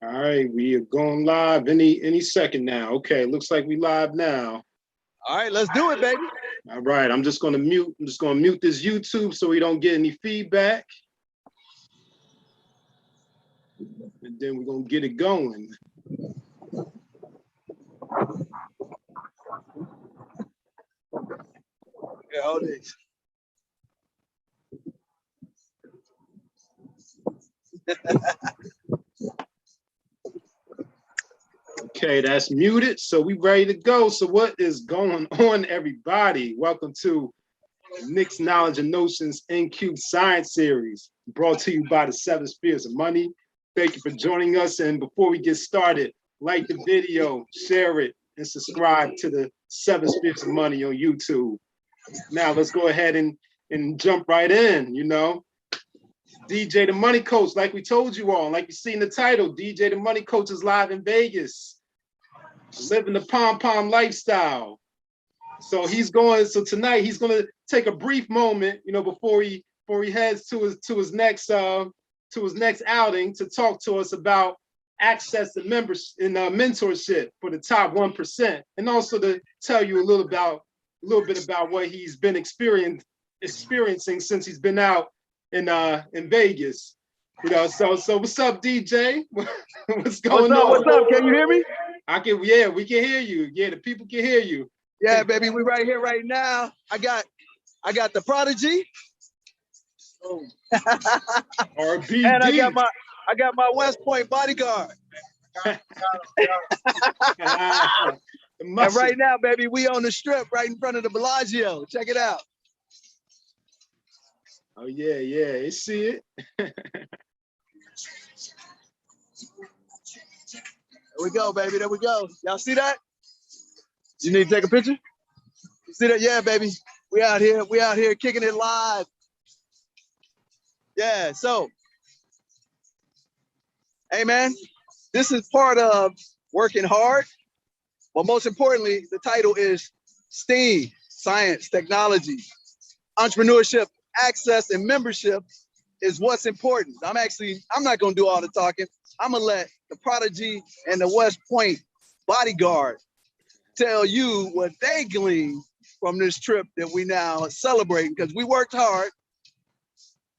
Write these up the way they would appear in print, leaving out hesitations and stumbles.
All right, we are going live any second now. Okay, looks like we live now. All right, let's do it, baby. All right, I'm just gonna mute this YouTube so we don't get any feedback. And then we're gonna get it going. Yeah, hold it. Okay, that's muted. So we ready to go. So what is going on, everybody? Welcome to Nick's Knowledge and Notions NQ Science Series, brought to you by the 7 Spheres of Money. Thank you for joining us. And before we get started, like the video, share it, and subscribe to the 7 Spheres of Money on YouTube. Now let's go ahead and jump right in, you know. DJ the Money Coach, like we told you all, like you see in the title, DJ the Money Coach is live in Vegas, living the pom-pom lifestyle. So tonight he's gonna take a brief moment, you know, before he heads to his next outing to talk to us about access to members in mentorship for the top 1%, and also to tell you a little bit about what he's been experiencing since he's been out in Vegas. You know, so what's up, DJ? What's going on? What's up? Can you hear me? Yeah, we can hear you. Yeah, the people can hear you. Yeah, baby, we right here right now. I got the Prodigy. RBD. And I got my West Point bodyguard. And right now, baby, we on the strip right in front of the Bellagio. Check it out. Oh yeah, you see it. There we go, baby. There we go. Y'all see that? You need to take a picture? You see that? Yeah, baby. We out here kicking it live. Yeah, so, hey man, this is part of working hard. But most importantly, the title is S.T.E.A.M, Science, Technology, Entrepreneurship, Access, and Membership is what's important. I'm not gonna do all the talking. I'm gonna let the Prodigy and the West Point bodyguard tell you what they gleaned from this trip that we now celebrating, because we worked hard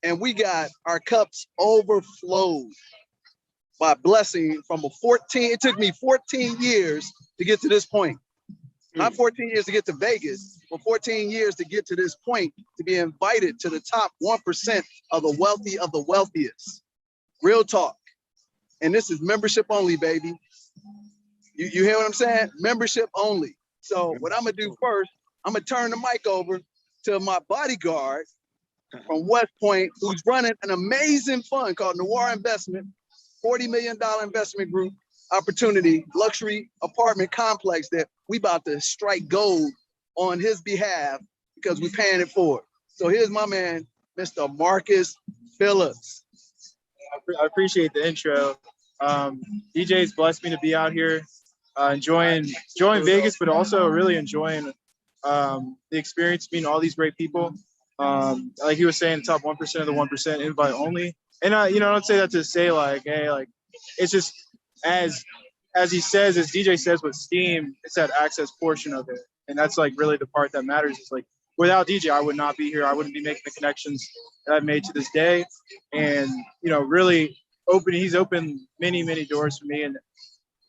and we got our cups overflowed by blessing from it took me 14 years to get to this point. Not 14 years to get to Vegas, but 14 years to get to this point, to be invited to the top 1% of the wealthy of the wealthiest. Real talk. And this is membership only, baby. You hear what I'm saying? Membership only. So what I'm gonna do first, I'm gonna turn the mic over to my bodyguard from West Point, who's running an amazing fund called Noir Investment, $40 million investment group opportunity, luxury apartment complex that we about to strike gold on his behalf because we're paying it forward. So here's my man, Mr. Marcus Phillips. I appreciate the intro. DJ's blessed me to be out here, enjoying Vegas, but also really enjoying the experience, meeting all these great people. Like he was saying, top 1% of the 1%, invite only. And I don't say that to say like, hey, like it's just as he says, as DJ says with S.T.E.A.M, it's that access portion of it, and that's like really the part that matters. Is like without DJ, I would not be here. I wouldn't be making the connections that I've made to this day, and really he's opened many doors for me, and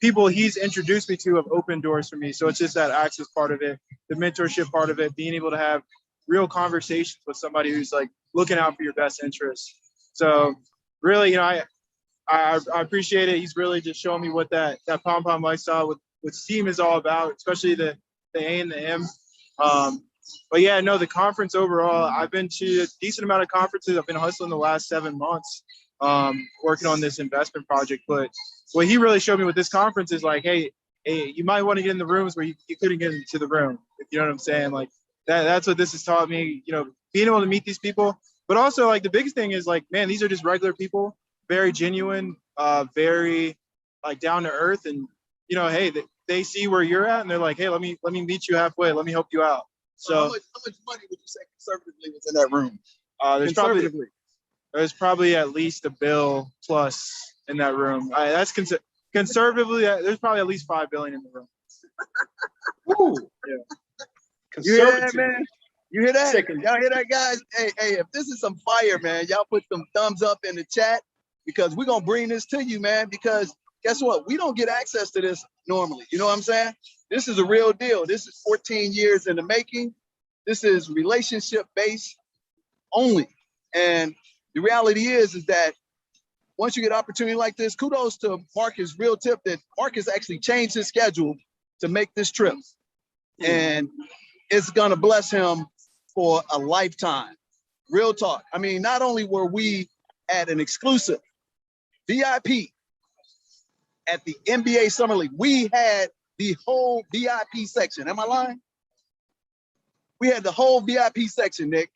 people he's introduced me to have opened doors for me. So it's just that access part of it, the mentorship part of it, being able to have real conversations with somebody who's like looking out for your best interests. So really, I appreciate it. He's really just showing me what that pom-pom lifestyle with S.T.E.A.M is all about, especially the A and the M. But yeah, no, the conference overall, I've been to a decent amount of conferences. I've been hustling the last 7 months, working on this investment project. But what he really showed me with this conference is like, hey, you might want to get in the rooms where you couldn't get into the room. If you know what I'm saying? Like that's what this has taught me, being able to meet these people. But also like the biggest thing is like, man, these are just regular people, very genuine, very like down to earth. And, hey, they see where you're at and they're like, hey, let me meet you halfway. Let me help you out. So how much money would you say conservatively was in that room? There's probably at least $1 billion plus in that room. conservatively, there's probably at least 5 billion in the room. Ooh. Yeah. You hear that, Conservative. man? You hear that? Second. Y'all hear that, guys? Hey, if this is some fire, man, y'all put some thumbs up in the chat because we're going to bring this to you, man, because guess what? We don't get access to this normally. You know what I'm saying? This is a real deal. This is 14 years in the making. This is relationship-based only. And the reality is that once you get opportunity like this, kudos to Marcus. Real tip that Marcus actually changed his schedule to make this trip. And it's going to bless him for a lifetime. Real talk. I mean, not only were we at an exclusive VIP at the NBA Summer League, we had the whole VIP section. Am I lying? We had the whole VIP section, Nick.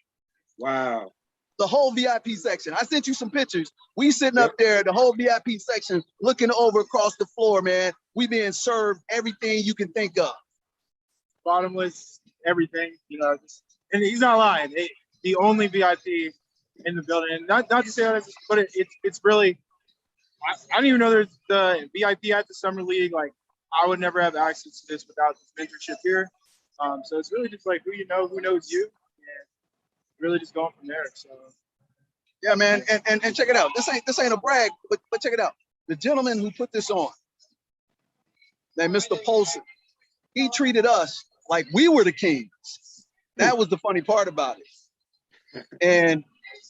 Wow. The whole VIP section. I sent you some pictures. We sitting up there, the whole VIP section, looking over across the floor, man. We being served everything you can think of. Bottomless, everything, you know. And he's not lying. The only VIP in the building. And not to say that, but it's really. I don't even know there's the VIP at the Summer League. Like, I would never have access to this without this mentorship here. So it's really just like who you know, who knows you, and really just going from there. So yeah, man, and check it out. This ain't a brag, but check it out. The gentleman who put this on, named Mr. Polson, he treated us like we were the kings. That was the funny part about it. And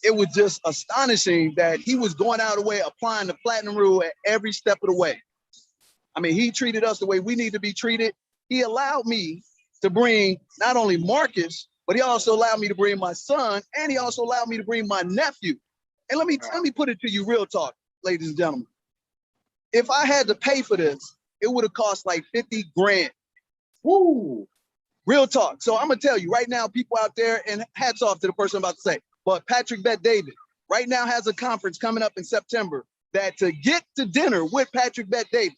it was just astonishing that he was going out of the way, applying the platinum rule at every step of the way. I mean, he treated us the way we need to be treated. He allowed me to bring not only Marcus, but he also allowed me to bring my son, and he also allowed me to bring my nephew. And let me put it to you real talk, ladies and gentlemen. If I had to pay for this, it would have cost like 50 grand. Woo. Real talk. So I'm gonna tell you right now, people out there, and hats off to the person I'm about to say, but Patrick Bet-David right now has a conference coming up in September that to get to dinner with Patrick Bet-David,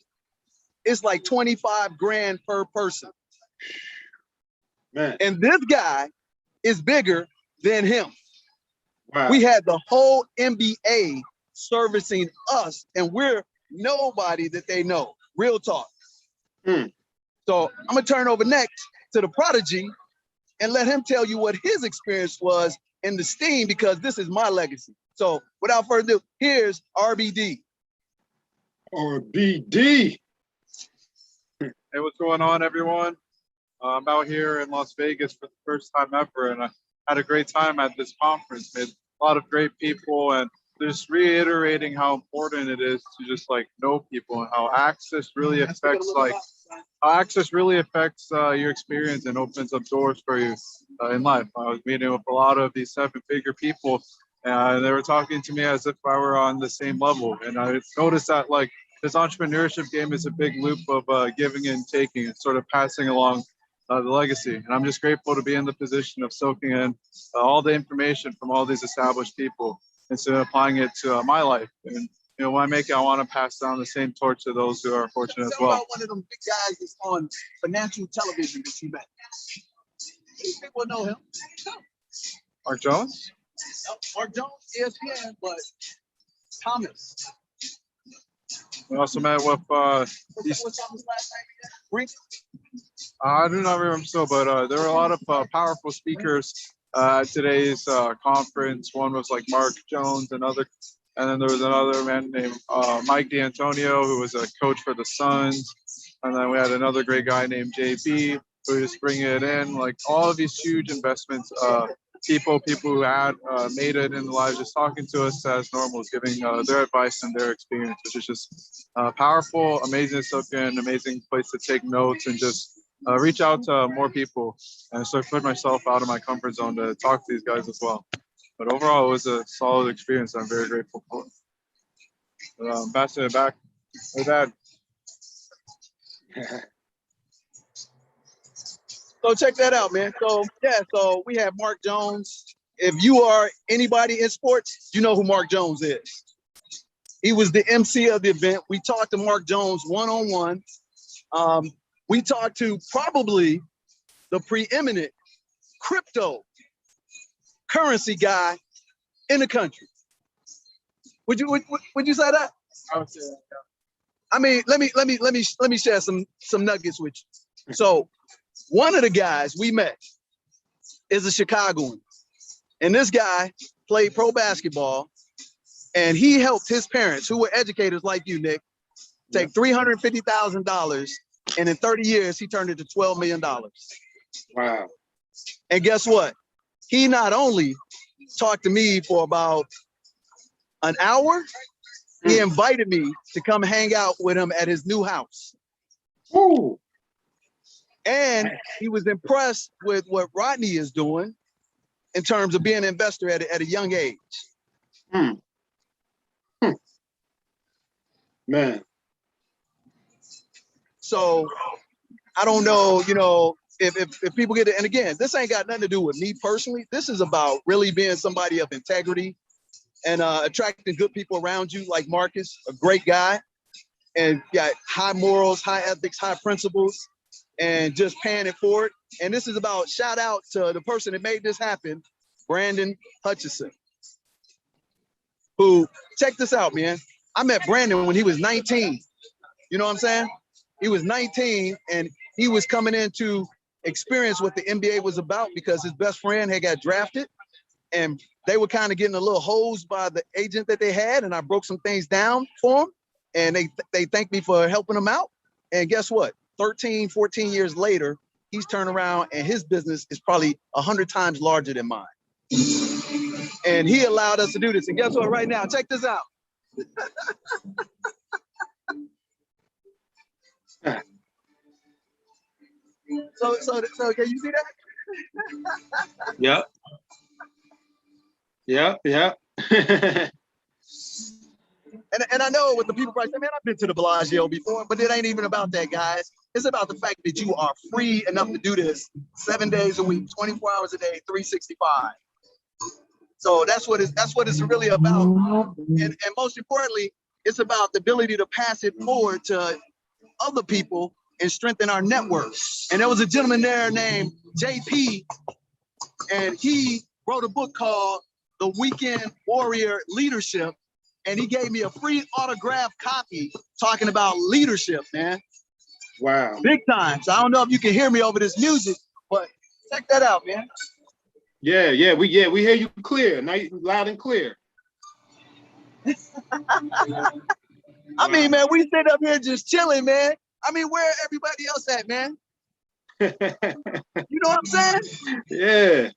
it's like 25 grand per person. Man. And this guy is bigger than him. Wow. We had the whole NBA servicing us, and we're nobody that they know. Real talk. So I'm gonna turn over next to the prodigy and let him tell you what his experience was in the S.T.E.A.M, because this is my legacy. So without further ado, here's RBD. RBD. hey, what's going on, everyone? I'm out here in Las Vegas for the first time ever, and I had a great time at this conference. Met a lot of great people, and just reiterating how important it is to just like know people and how access really affects your experience and opens up doors for you in life. I was meeting with a lot of these 7-figure people, and they were talking to me as if I were on the same level. And I noticed that like this entrepreneurship game is a big loop of giving and taking and sort of passing along the legacy. And I'm just grateful to be in the position of soaking in all the information from all these established people instead of applying it to my life. And you know, when I make it, I want to pass down the same torch to those who are fortunate as well. Tell about one of them big guys that's on financial television that you met. People know him. Mark Jones? Mark Jones, ESPN, but Thomas. We also met with What's Thomas' last name again? Brink? I do not remember still, but there were a lot of powerful speakers at today's conference. One was like Mark Jones, and then there was another man named Mike D'Antonio, who was a coach for the Suns. And then we had another great guy named JB, who was bringing it in. Like all of these huge investments, people who had made it in the lives, just talking to us as normals, giving their advice and their experience, which is just powerful, amazing to soak in, amazing place to take notes and just reach out to more people and start putting myself out of my comfort zone to talk to these guys as well. But overall, it was a solid experience. I'm very grateful for. But passing it back with that. So check that out, man. So yeah, so we have Mark Jones. If you are anybody in sports, you know who Mark Jones is. He was the MC of the event. We talked to Mark Jones one-on-one. We talked to probably the preeminent cryptocurrency guy in the country. Would you say that? I would say that, yeah. I mean, let me share some nuggets with you. So one of the guys we met is a Chicagoan, and this guy played pro basketball, and he helped his parents, who were educators like you, Nick, take $350,000, and in 30 years he turned it to $12 million. Wow. And guess what? He not only talked to me for about an hour, he invited me to come hang out with him at his new house. Ooh. And he was impressed with what Rodney is doing in terms of being an investor at a young age. Man. So I don't know, if people get it. And again, this ain't got nothing to do with me personally. This is about really being somebody of integrity and attracting good people around you, like Marcus, a great guy, and got high morals, high ethics, high principles, and just paying it forward. And this is about shout out to the person that made this happen, Brandon Hutchison, who, check this out, man. I met Brandon when he was 19. You know what I'm saying? He was 19 and he was coming in to experience what the NBA was about because his best friend had got drafted and they were kind of getting a little hosed by the agent that they had. And I broke some things down for him and they thanked me for helping them out. And guess what? 13, 14 years later, he's turned around and his business is probably 100 times larger than mine. And he allowed us to do this. And guess what? Right now, check this out. So can you see that? Yep. And I know what the people probably say, man, I've been to the Bellagio before, but it ain't even about that, guys. It's about the fact that you are free enough to do this 7 days a week, 24 hours a day, 365. So that's what it's really about. And most importantly, it's about the ability to pass it forward to other people and strengthen our network. And there was a gentleman there named JP, and he wrote a book called The Weekend Warrior Leadership. And he gave me a free autographed copy talking about leadership, man. Wow. Big time. So I don't know if you can hear me over this music, but check that out, man. Yeah, we hear you clear. Now you loud and clear. I mean, man, we sit up here just chilling, man. I mean, where everybody else at, man? You know what I'm saying? Yeah.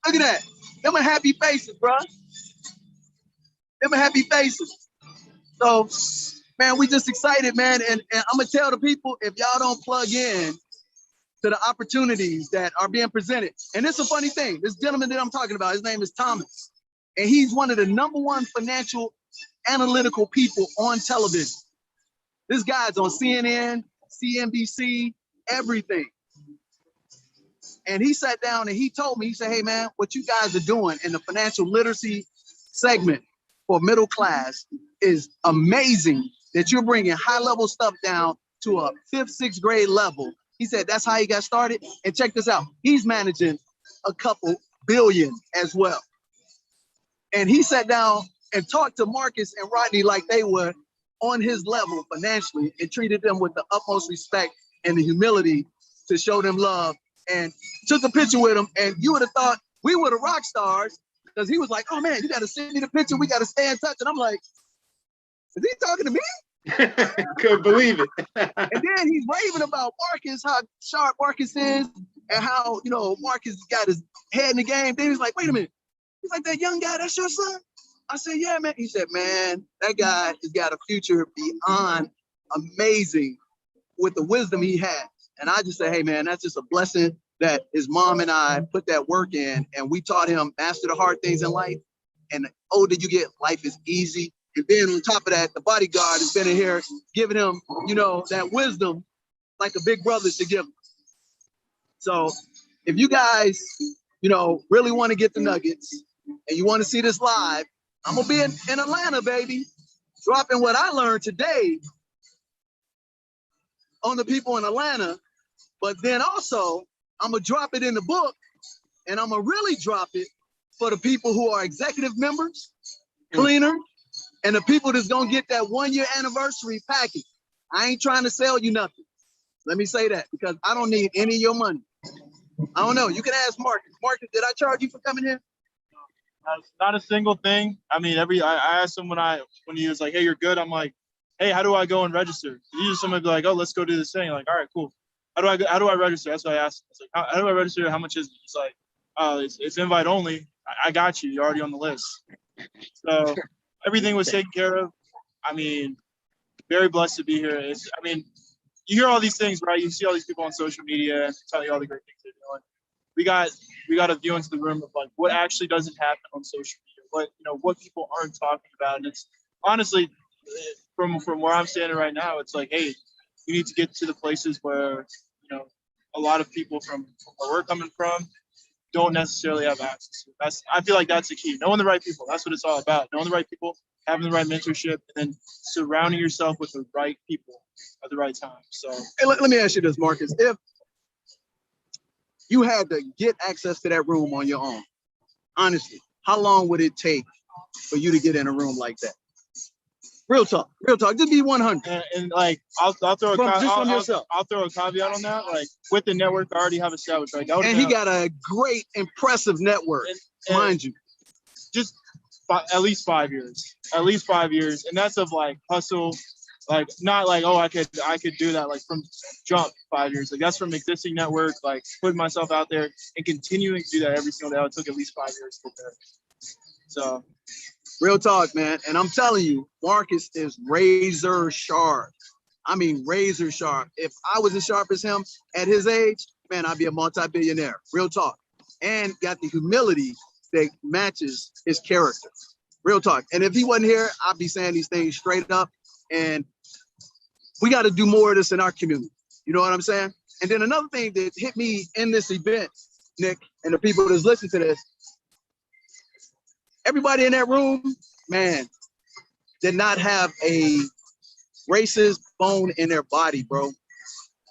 Look at that. Them are happy faces, bro. Them are happy faces. So, man, we just excited, man. And I'm going to tell the people, if y'all don't plug in to the opportunities that are being presented. And it's a funny thing. This gentleman that I'm talking about, his name is Thomas. And he's one of the #1 financial analytical people on television. This guy's on CNN, CNBC, everything. And he sat down and he told me, he said, hey, man, what you guys are doing in the financial literacy segment for middle class is amazing, that you're bringing high-level stuff down to a 5th, 6th grade level. He said that's how he got started. And check this out. He's managing a couple billion as well. And he sat down and talked to Marcus and Rodney like they were on his level financially and treated them with the utmost respect and the humility to show them love, and took a picture with them. And you would have thought we were the rock stars, because he was like, oh man, you got to send me the picture. We got to stay in touch. And I'm like, is he talking to me? Couldn't believe it. And then he's raving about Marcus, how sharp Marcus is, and how, Marcus got his head in the game. Then he's like, wait a minute. He's like, that young guy, that's your son? I said, yeah, man. He said, man, that guy has got a future beyond amazing with the wisdom he has. And I just say, hey, man, that's just a blessing that his mom and I put that work in, and we taught him master the hard things in life. And the older you get, life is easy. And then on top of that, the bodyguard has been in here giving him, that wisdom like a big brother should give him. So if you guys, really want to get the nuggets and you want to see this live, I'm going to be in Atlanta, baby, dropping what I learned today on the people in Atlanta. But then also, I'm going to drop it in the book, and I'm going to really drop it for the people who are executive members, cleaners, and the people that's going to get that 1-year anniversary package. I ain't trying to sell you nothing. Let me say that because I don't need any of your money. I don't know. You can ask Marcus. Marcus, did I charge you for coming here? Not a single thing. I mean, I asked him when he was like, "Hey, you're good." I'm like, "Hey, how do I go and register?" Usually someone would be like, "Oh, let's go do this thing." Like, all right, cool. How do I register? That's what I asked him. I was like, how do I register? How much is it? He's like, "Oh, it's invite only. I got you. You're already on the list." So everything was taken care of. I mean, very blessed to be here. I mean, you hear all these things, right? You see all these people on social media and tell you all the great things they're doing. We got a view into the room of like what actually doesn't happen on social media, what people aren't talking about. And it's honestly from where I'm standing right now, it's like, hey, you need to get to the places where, a lot of people from where we're coming from don't necessarily have access to. I feel like that's the key. Knowing the right people. That's what it's all about. Knowing the right people, having the right mentorship, and then surrounding yourself with the right people at the right time. So hey, let me ask you this, Marcus. If you had to get access to that room on your own, honestly, how long would it take for you to get in a room like that? Real talk. Just be 100. And like, I'll throw I'll throw a caveat on that. Like with the network I already have established, right? And he got a great, impressive network, mind you. Just at least 5 years, and that's of like hustle, like not like, oh, I could do that like from jump 5 years. Like that's from existing network, like putting myself out there and continuing to do that every single day. It took at least 5 years to get there. So. Real talk, man. And I'm telling you, Marcus is razor sharp. I mean, razor sharp. If I was as sharp as him at his age, man, I'd be a multi-billionaire. Real talk. And got the humility that matches his character. Real talk. And if he wasn't here, I'd be saying these things straight up. And we got to do more of this in our community. You know what I'm saying? And then another thing that hit me in this event, Nick, and the people that's listening to this, everybody in that room, man, did not have a racist bone in their body, bro.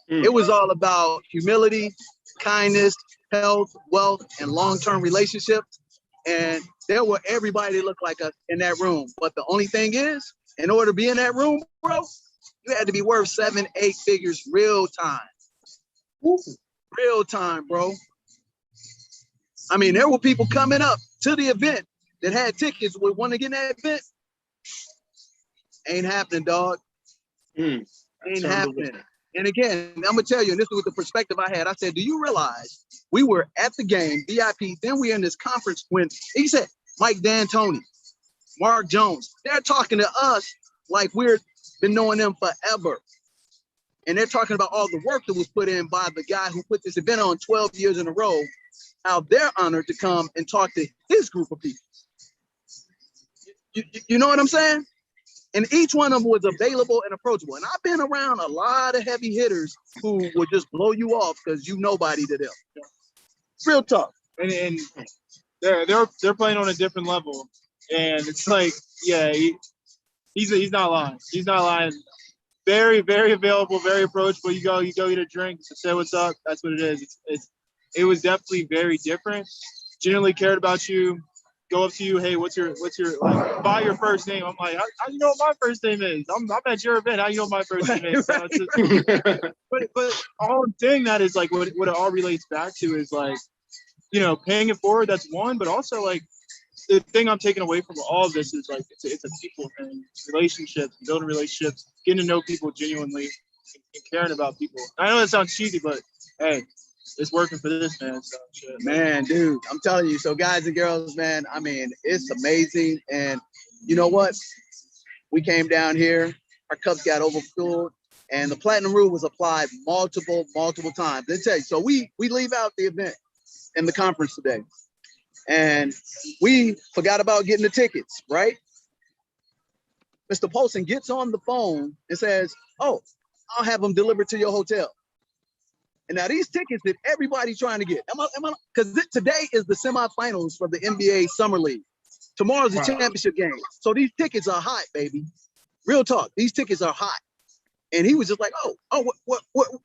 It was all about humility, kindness, health, wealth, and long-term relationships. And there were everybody that looked like us in that room. But the only thing is, in order to be in that room, bro, you had to be worth 7, 8 figures real time. Real time, bro. I mean, there were people coming up to the event that had tickets would want to get in that event. Ain't happening, dog. Ain't happening. And again, I'm gonna tell you, and this was the perspective I had. I said, do you realize we were at the game, VIP, then we're in this conference when he said, Mike D'Antoni, Mark Jones, they're talking to us like we've been knowing them forever. And they're talking about all the work that was put in by the guy who put this event on 12 years in a row, how they're honored to come and talk to his group of people. You know what I'm saying? And each one of them was available and approachable. And I've been around a lot of heavy hitters who would just blow you off because you nobody to them. Real tough. And they're playing on a different level. And it's like, yeah, he's not lying. He's not lying. Very, very available, very approachable. You go get a drink, say what's up. That's what it is. It was definitely very different. Genuinely cared about you. Go up to you, hey, what's your like by your first name? I'm like, how you know what my first name is? I'm at your event. How you know what my first name is? So but all I'm saying that is like what it all relates back to is like, paying it forward. That's one, but also like the thing I'm taking away from all of this is like it's a people thing, relationships, building relationships, getting to know people genuinely, and caring about people. I know that sounds cheesy, but hey. It's working for this, man. So, shit. Man, dude, I'm telling you. So guys and girls, man, I mean, it's amazing. And you know what? We came down here, our cups got overfilled, and the platinum rule was applied multiple times. Let me tell you, so we leave out the event and the conference today. And we forgot about getting the tickets, right? Mr. Polson gets on the phone and says, oh, I'll have them delivered to your hotel. And now these tickets that everybody's trying to get, because today is the semifinals for the NBA Summer League. Tomorrow's the championship game. So these tickets are hot, baby. Real talk. These tickets are hot. And he was just like, oh,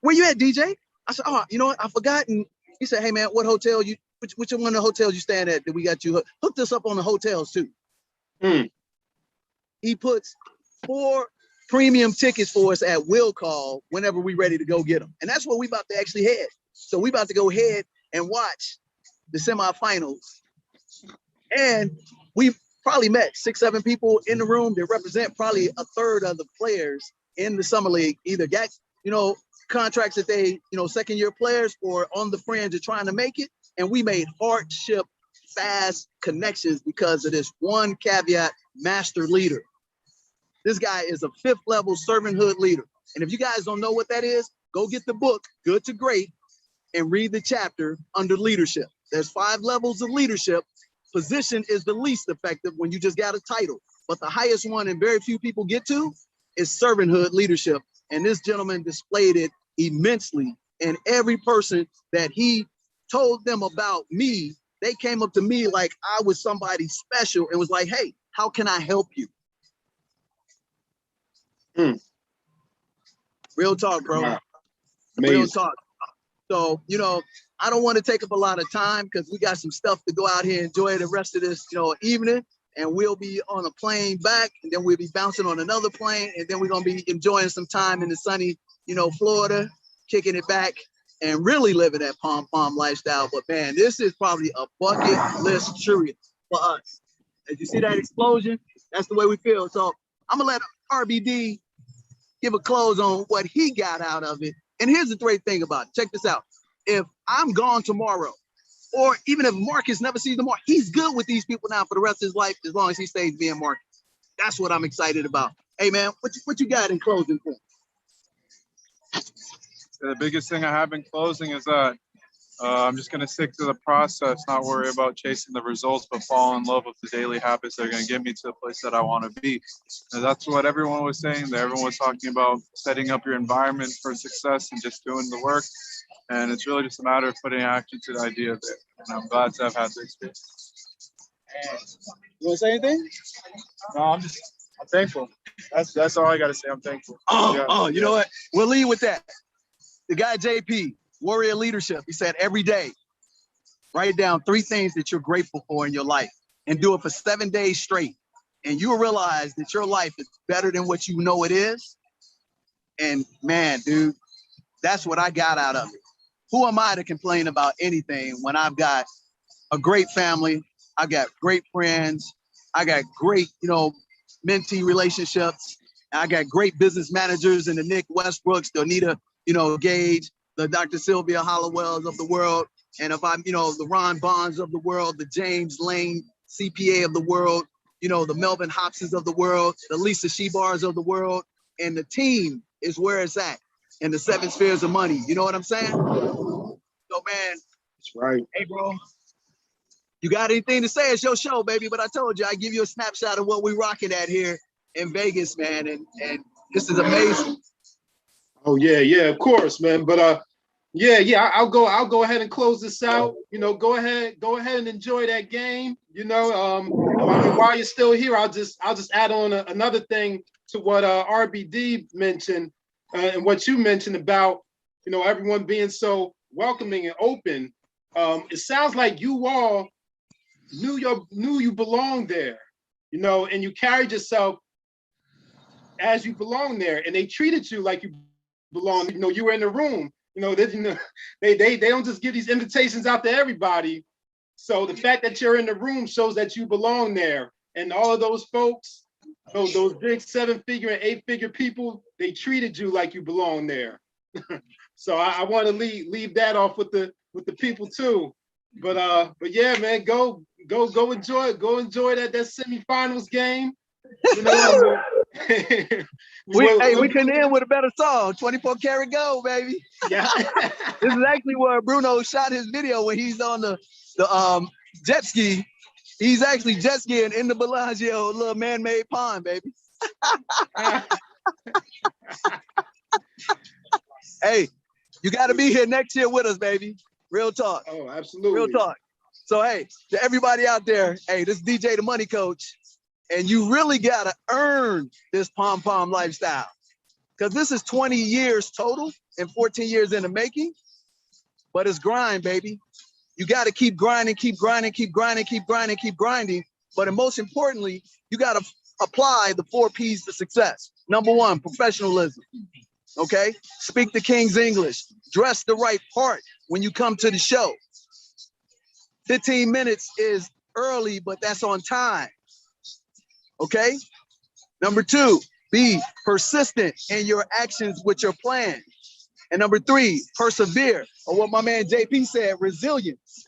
where you at, DJ? I said, oh, you know what? I forgot. And he said, hey, man, what hotel which one of the hotels you staying at that we got you hooked us up on the hotels too? He puts 4 premium tickets for us at will call whenever we're ready to go get them. And that's what we about to actually head. So we about to go ahead and watch the semifinals. And we probably met 6, 7 people in the room that represent probably a third of the players in the summer league, either got, contracts that they, second year players or on the fringe of trying to make it. And we made hardship fast connections because of this one caveat: master leader. This guy is a 5th level servanthood leader. And if you guys don't know what that is, go get the book, Good to Great, and read the chapter under leadership. There's 5 levels of leadership. Position is the least effective when you just got a title, but the highest one, and very few people get to, is servanthood leadership. And this gentleman displayed it immensely. And every person that he told them about me, they came up to me like I was somebody special and was like, hey, how can I help you? Real talk, bro. Wow. Real talk. So, I don't want to take up a lot of time because we got some stuff to go out here and enjoy the rest of this, evening. And we'll be on a plane back, and then we'll be bouncing on another plane, and then we're gonna be enjoying some time in the sunny, Florida, kicking it back and really living that pom lifestyle. But man, this is probably a bucket list trip for us. As you see that explosion, that's the way we feel. So I'm gonna let RBD give a close on what he got out of it. And here's the great thing about it. Check this out. If I'm gone tomorrow, or even if Marcus never sees them more, he's good with these people now for the rest of his life, as long as he stays being Marcus. That's what I'm excited about. Hey man, what you got in closing for? The biggest thing I have in closing is that I'm just going to stick to the process, not worry about chasing the results, but fall in love with the daily habits that are going to get me to the place that I want to be. And that's what everyone was saying. That everyone was talking about setting up your environment for success and just doing the work. And it's really just a matter of putting action to the idea of it. And I'm glad to have had the experience. You want to say anything? No, I'm thankful. That's all I got to say. I'm thankful. You know what? We'll leave with that. The guy, JP, Warrior Leadership, he said every day, write down 3 things that you're grateful for in your life and do it for 7 days straight. And you'll realize that your life is better than what you know it is. And man, dude, that's what I got out of it. Who am I to complain about anything when I've got a great family, I got great friends, I got great, mentee relationships, I got great business managers in the Nick Westbrooks, the Anita, Gage, the Dr. Sylvia Hollowells of the world, and if I'm, the Ron Bonds of the world, the James Lane CPA of the world, the Melvin Hobsons of the world, the Lisa Shebars of the world, and the team is where it's at. And the 7 spheres of money. You know what I'm saying? So, man. That's right. Hey, bro. You got anything to say? It's your show, baby. But I told you, I give you a snapshot of what we rocking at here in Vegas, man. And this is amazing. Oh, yeah, of course, man. But I'll go ahead and close this out. Go ahead and enjoy that game. While you're still here, I'll just add on another thing to what RBD mentioned. And what you mentioned about, everyone being so welcoming and open, it sounds like you all knew you belonged there, and you carried yourself as you belong there, and they treated you like you belong. You were in the room. They don't just give these invitations out to everybody. So the fact that you're in the room shows that you belong there, and all of those folks. Those big 7-figure and 8-figure people, they treated you like you belong there. So I want to leave that off with the people too. But yeah, man, go enjoy it. Go enjoy that semifinals game. We couldn't end with a better song. 24 Karat Gold, baby. Yeah. This is actually where Bruno shot his video when he's on the jet ski. He's actually jet skiing in the Bellagio little man-made pond, baby. Hey, you got to be here next year with us, baby. Real talk. Oh, absolutely. Real talk. So, hey, to everybody out there, hey, this is DJ the Money Coach, and you really got to earn this pom lifestyle because this is 20 years total and 14 years in the making, but it's grind, baby. You got to keep grinding, keep grinding, keep grinding, keep grinding, keep grinding. But most importantly, you got to apply the 4 P's to success. Number 1, professionalism. Okay, speak the King's English. Dress the right part when you come to the show. 15 minutes is early, but that's on time. Okay. Number 2, be persistent in your actions with your plan. And number 3, persevere, or what my man JP said, resilience.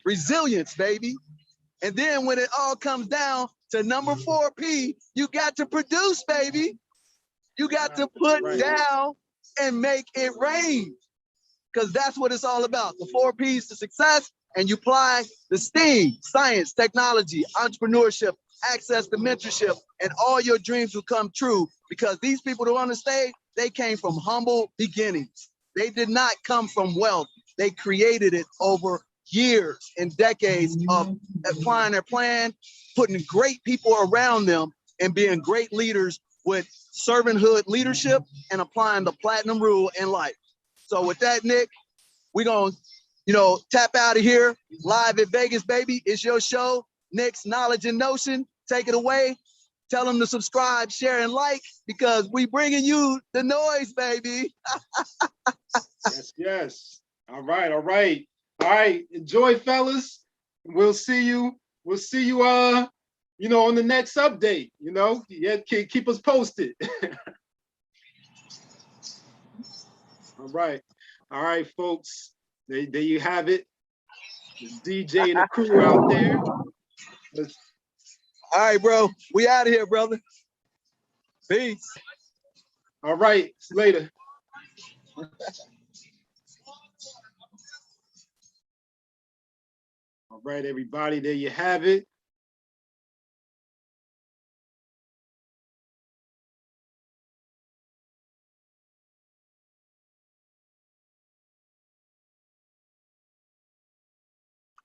Resilience, baby. And then when it all comes down to number 4 P, you got to produce, baby. You got to put down and make it rain, because that's what it's all about. The 4 P's to success, and you apply the STEAM, science, technology, entrepreneurship, access to mentorship, and all your dreams will come true, because these people that are on the stage, they came from humble beginnings. They did not come from wealth. They created it over years and decades of applying their plan, putting great people around them, and being great leaders with servanthood leadership and applying the platinum rule in life. So with that, Nick, we're going to, tap out of here live at Vegas, baby. It's your show, Nick's Knowledge and Notion. Take it away. Tell them to subscribe, share, and like, because we bringing you the noise, baby. Yes, yes. All right, all right. All right, enjoy, fellas. We'll see you. We'll see you, on the next update. Yeah, keep us posted. All right, folks. There you have it. The DJ and the crew out there. All right, bro. We out of here, brother. Peace. All right, later. All right, everybody, there you have it.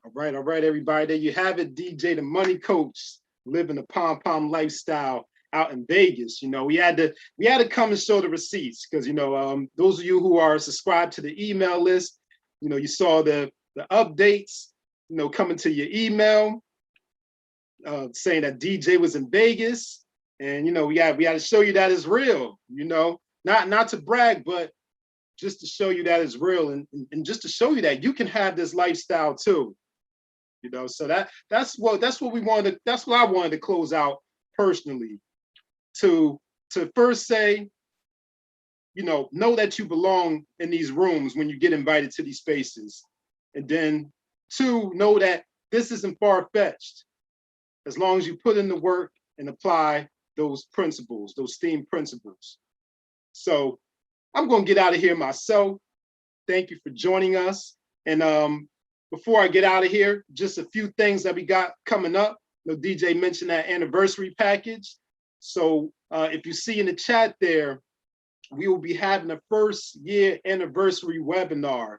All right, everybody, there you have it. DJ the Money Coach, living the pom-pom lifestyle out in Vegas. We had to come and show the receipts, because those of you who are subscribed to the email list, you saw the updates, coming to your email, saying that DJ was in Vegas, and we had to show you that it's real. Not to brag, but just to show you that it's real, and just to show you that you can have this lifestyle too. So that's what we wanted. That's what I wanted to close out personally, to first say, know that you belong in these rooms when you get invited to these spaces. And then 2, know that this isn't far-fetched, as long as you put in the work and apply those principles, those STEAM principles. So I'm going to get out of here myself. Thank you for joining us. And before I get out of here, just a few things that we got coming up. DJ mentioned that anniversary package. So if you see in the chat there, we will be having a 1st year anniversary webinar,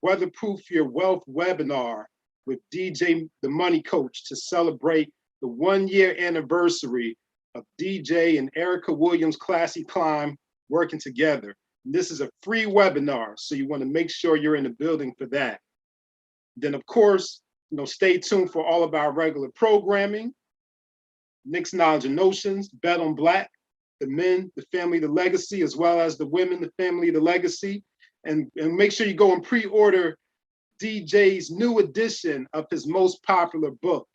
Weatherproof Your Wealth webinar, with DJ the Money Coach, to celebrate the 1-year anniversary of DJ and Ericka Williams Classy Climb working together. And this is a free webinar, so you want to make sure you're in the building for that. Then, of course, stay tuned for all of our regular programming. Nick's Knowledge and Notions, Bet on Black, the men, the family, the legacy, as well as the women, the family, the legacy. And make sure you go and pre-order DJ's new edition of his most popular book,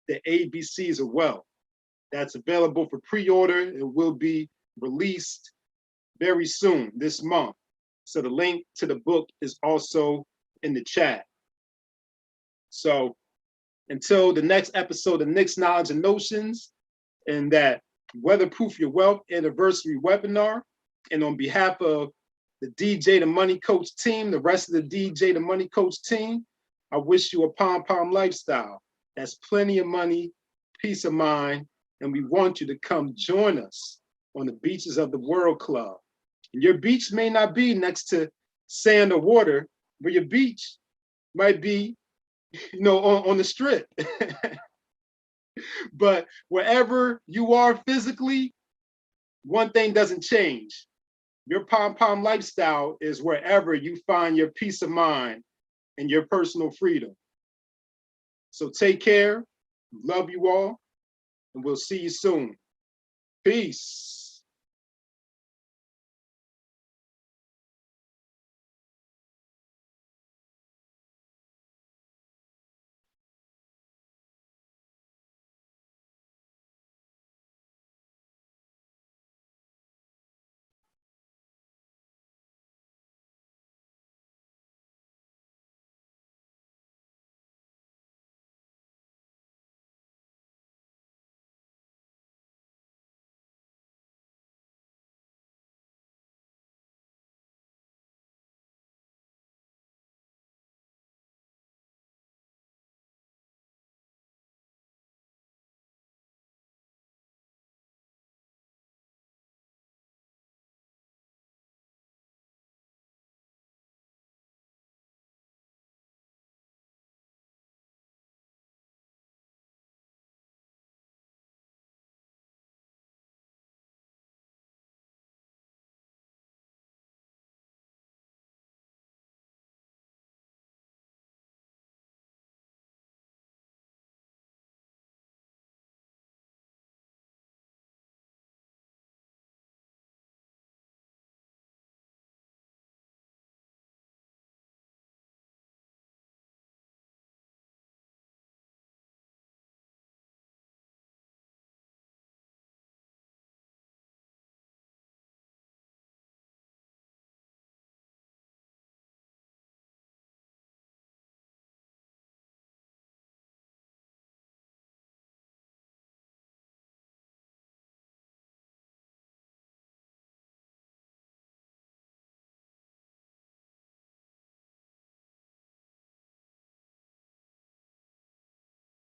The ABCs of Wealth. That's available for pre-order. It will be released very soon, this month. So the link to the book is also in the chat. So until the next episode of Nick's Knowledge and Notions, and that Weatherproof Your Wealth anniversary webinar, and on behalf of the DJ the Money Coach team, the rest of the DJ the Money Coach team, I wish you a pom-pom lifestyle. That's plenty of money, peace of mind, and we want you to come join us on the beaches of the World Club. And your beach may not be next to sand or water, but your beach might be on the strip. But wherever you are physically, one thing doesn't change. Your pom-pom lifestyle is wherever you find your peace of mind and your personal freedom. So take care, love you all, and we'll see you soon. Peace.